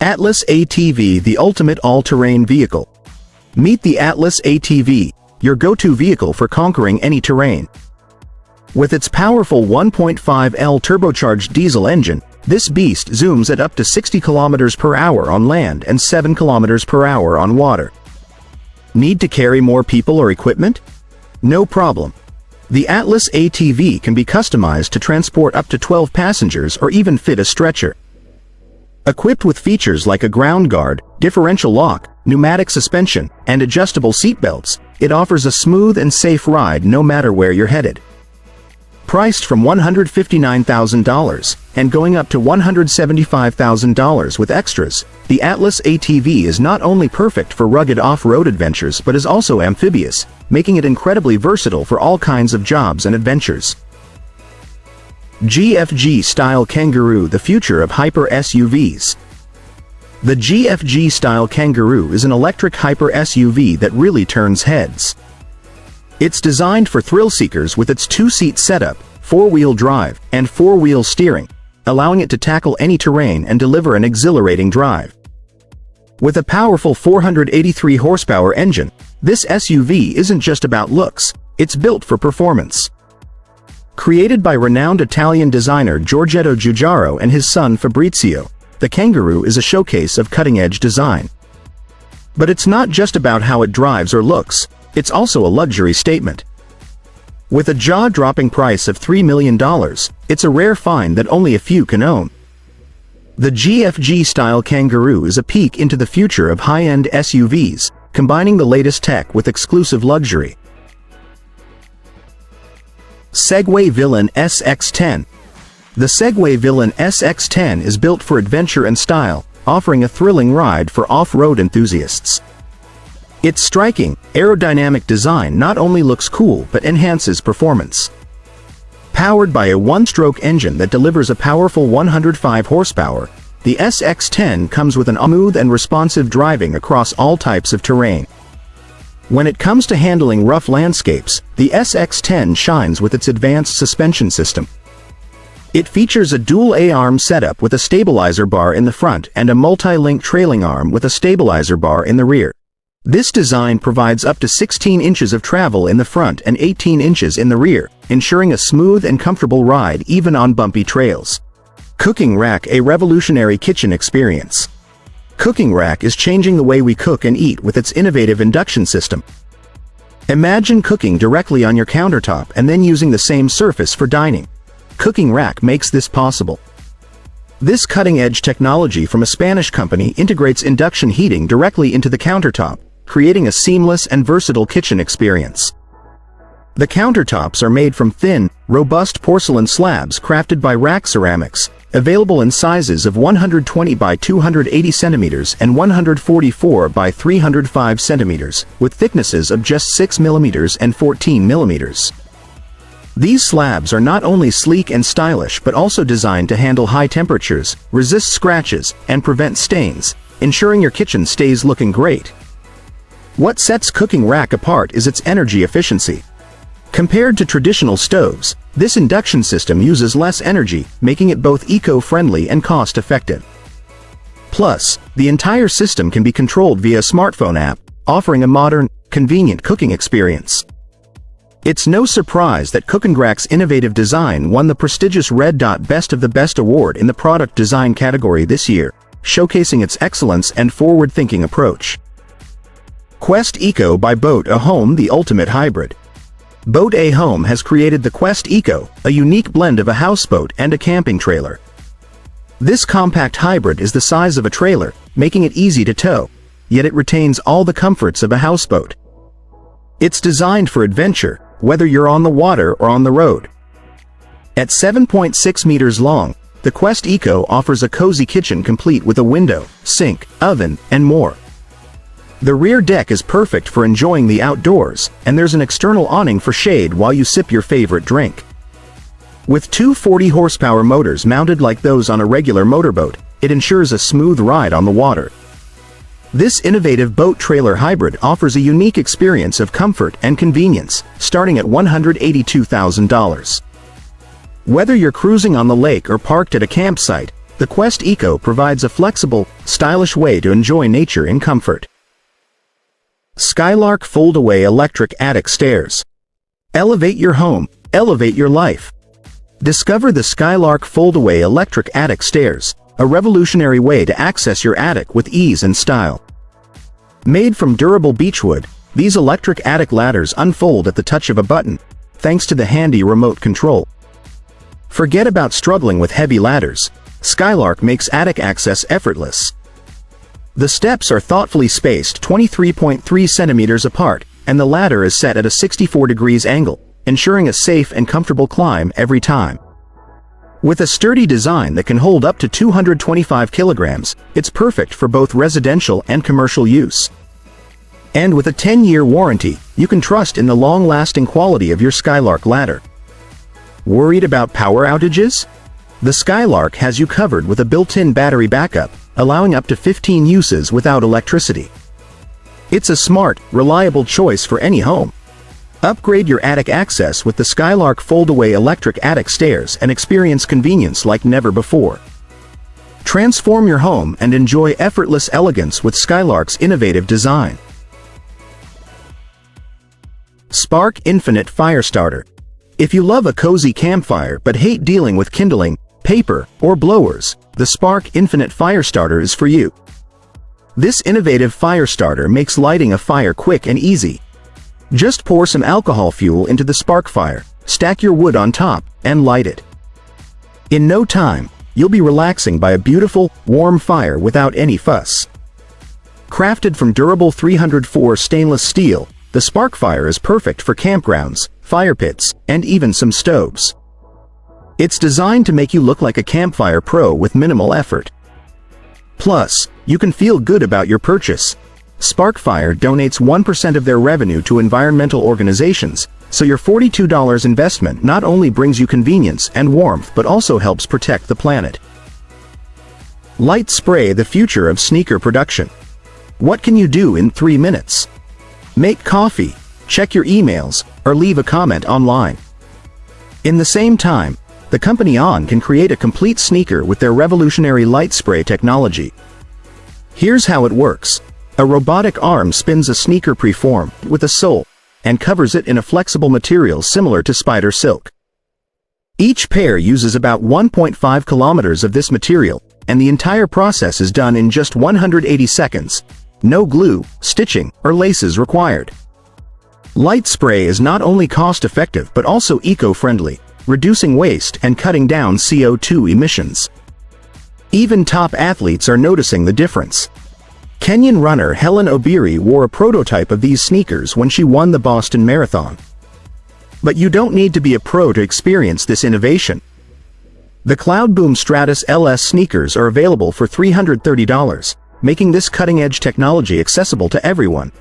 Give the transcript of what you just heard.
Atlas ATV, the ultimate all-terrain vehicle. Meet the Atlas ATV, your go-to vehicle for conquering any terrain. With its powerful 1.5L turbocharged diesel engine, this beast zooms at up to 60 km per hour on land and 7 km per hour on water. Need to carry more people or equipment? No problem. The Atlas ATV can be customized to transport up to 12 passengers or even fit a stretcher. Equipped with features like a ground guard, differential lock, pneumatic suspension, and adjustable seatbelts, it offers a smooth and safe ride no matter where you're headed. Priced from $159,000 and going up to $175,000 with extras, the Atlas ATV is not only perfect for rugged off-road adventures but is also amphibious, making it incredibly versatile for all kinds of jobs and adventures. GFG Style Kangaroo, the future of hyper SUVs. The GFG Style Kangaroo is an electric hyper SUV that really turns heads. It's designed for thrill seekers with its two-seat setup, four-wheel drive, and four-wheel steering, allowing it to tackle any terrain and deliver an exhilarating drive. With a powerful 483 horsepower engine, this SUV isn't just about looks, it's built for performance. Created by renowned Italian designer Giorgetto Giugiaro and his son Fabrizio, the Kangaroo is a showcase of cutting-edge design. But it's not just about how it drives or looks, it's also a luxury statement. With a jaw-dropping price of $3 million, it's a rare find that only a few can own. The GFG Style Kangaroo is a peek into the future of high-end SUVs, combining the latest tech with exclusive luxury. Segway Villain SX10. The Segway Villain SX10 is built for adventure and style, offering a thrilling ride for off-road enthusiasts. Its striking, aerodynamic design not only looks cool but enhances performance. Powered by a one-stroke engine that delivers a powerful 105 horsepower, the SX10 comes with an smooth and responsive driving across all types of terrain. When it comes to handling rough landscapes, the SX10 shines with its advanced suspension system. It features a dual A-arm setup with a stabilizer bar in the front and a multi-link trailing arm with a stabilizer bar in the rear. This design provides up to 16 inches of travel in the front and 18 inches in the rear, ensuring a smooth and comfortable ride even on bumpy trails. CookingRAK, a revolutionary kitchen experience. CookingRAK is changing the way we cook and eat with its innovative induction system. Imagine cooking directly on your countertop and then using the same surface for dining. CookingRAK makes this possible. This cutting-edge technology from a Spanish company integrates induction heating directly into the countertop, creating a seamless and versatile kitchen experience. The countertops are made from thin, robust porcelain slabs crafted by RAK Ceramics, available in sizes of 120 by 280 centimeters and 144 by 305 centimeters, with thicknesses of just 6 millimeters and 14 millimeters. These slabs are not only sleek and stylish but also designed to handle high temperatures, resist scratches, and prevent stains, ensuring your kitchen stays looking great. What sets CookingRAK apart is its energy efficiency. Compared to traditional stoves, this induction system uses less energy, making it both eco-friendly and cost-effective. Plus, the entire system can be controlled via a smartphone app, offering a modern, convenient cooking experience. It's no surprise that CookingRAK's innovative design won the prestigious Red Dot Best of the Best award in the product design category this year, showcasing its excellence and forward-thinking approach. Quest Eco by Boat A Home, the ultimate hybrid. Boat A Home has created the Quest Eco, a unique blend of a houseboat and a camping trailer. This compact hybrid is the size of a trailer, making it easy to tow, yet it retains all the comforts of a houseboat. It's designed for adventure, whether you're on the water or on the road. At 7.6 meters long, the Quest Eco offers a cozy kitchen complete with a window, sink, oven, and more. The rear deck is perfect for enjoying the outdoors, and there's an external awning for shade while you sip your favorite drink. With two 40-horsepower motors mounted like those on a regular motorboat, it ensures a smooth ride on the water. This innovative boat-trailer hybrid offers a unique experience of comfort and convenience, starting at $182,000. Whether you're cruising on the lake or parked at a campsite, The Quest Eco provides a flexible, stylish way to enjoy nature in comfort. Skylark Foldaway Electric Attic Stairs. Elevate your home, elevate your life. Discover the Skylark Foldaway Electric Attic Stairs, a revolutionary way to access your attic with ease and style. Made from durable beechwood, these electric attic ladders unfold at the touch of a button, thanks to the handy remote control. Forget about struggling with heavy ladders. Skylark makes attic access effortless. The steps are thoughtfully spaced 23.3 centimeters apart, and the ladder is set at a 64 degrees angle, ensuring a safe and comfortable climb every time. With a sturdy design that can hold up to 225 kilograms, it's perfect for both residential and commercial use. And with a 10-year warranty, you can trust in the long-lasting quality of your Skylark ladder. Worried about power outages? The Skylark has you covered with a built-in battery backup, allowing up to 15 uses without electricity. It's a smart, reliable choice for any home. Upgrade your attic access with the Skylark Foldaway Electric Attic Stairs and experience convenience like never before. Transform your home and enjoy effortless elegance with Skylark's innovative design. Spark Infinite Firestarter. If you love a cozy campfire but hate dealing with kindling, paper, or blowers, the Spark Infinite Firestarter is for you. This innovative fire starter makes lighting a fire quick and easy. Just pour some alcohol fuel into the spark fire, stack your wood on top, and light it. In no time, you'll be relaxing by a beautiful, warm fire without any fuss. Crafted from durable 304 stainless steel, the spark fire is perfect for campgrounds, fire pits, and even some stoves. It's designed to make you look like a campfire pro with minimal effort. Plus, you can feel good about your purchase. Sparkfire donates 1% of their revenue to environmental organizations, so your $42 investment not only brings you convenience and warmth but also helps protect the planet. LightSpray, the future of sneaker production. What can you do in 3 minutes? Make coffee, check your emails, or leave a comment online. In the same time, the company On can create a complete sneaker with their revolutionary LightSpray technology. Here's how it works. A robotic arm spins a sneaker preformed with a sole and covers it in a flexible material similar to spider silk. Each pair uses about 1.5 kilometers of this material, and the entire process is done in just 180 seconds. No glue, stitching, or laces required. LightSpray is not only cost-effective but also eco-friendly, reducing waste and cutting down CO2 emissions. Even top athletes are noticing the difference. Kenyan runner Helen Obiri wore a prototype of these sneakers when she won the Boston Marathon. But you don't need to be a pro to experience this innovation. The Cloudboom Stratus LS sneakers are available for $330, making this cutting-edge technology accessible to everyone.